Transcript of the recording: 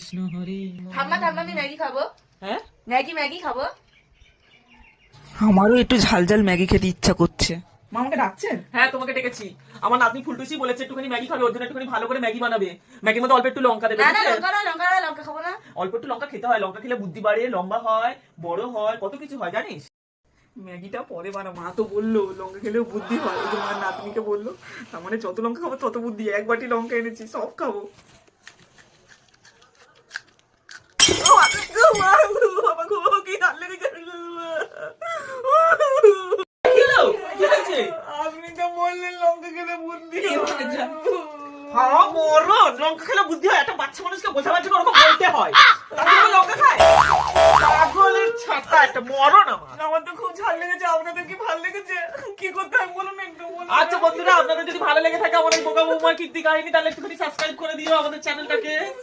কৃষ্ণ হরে। ঠাম্মা আমি ম্যাগি খাবো। হ্যাঁ, ম্যাগি খাবো। আমারও একটু ঝাল ঝাল ম্যাগি খেতে ইচ্ছা করছে। মা আমাকে ডাকছেন? হ্যাঁ, তোমাকে ডেকেছি। আমার নাতনি ফুলটুসি বলেছে একটুখানি ম্যাগি খাবে, ওর জন্য একটুখানি ভালো করে ম্যাগি বানাবে। ম্যাগির মধ্যে অল্প একটু লঙ্কা দেবে। না বুঝলে? লঙ্কা খাবো না। অল্প একটু লঙ্কা খেতে হয়, লঙ্কা খেলে বুদ্ধি বাড়ে, লম্বা হয়, বড় হয়, কত কিছু হয় জানিস। ম্যাগিটা পরে বানা, মা তো বললো লঙ্কা খেলেও বুদ্ধি হয়, ওই যে মার নাতনিকে বললো। তার মানে যত লঙ্কা খাবো তত বুদ্ধি। এক বাটি লঙ্কা এনেছি, সব খাবো। আপনি তো বললেন লঙ্কা খেলে বুদ্ধি হয়। মরণ, লঙ্কা খেলে বুদ্ধি হয়। একটা বাচ্চা মানুষকে বোঝাবার জন্য ওরকম বলতে হয়। তাহলে লঙ্কা খায়? পাগলের ছাতা একটা। মরণ আমার তো খুব ঝাল লেগেছে। আপনাদের কি ভালো লেগেছে? কি করতে হয় বলুন একটু বলুন। আচ্ছা বন্ধুরা, আপনাদের যদি ভালো লেগে থাকে আমার এই বোকা বৌমার কীর্তি কাহিনী, তাহলে একটুখানি সাবস্ক্রাইব করে দিও আমাদের চ্যানেলটাকে।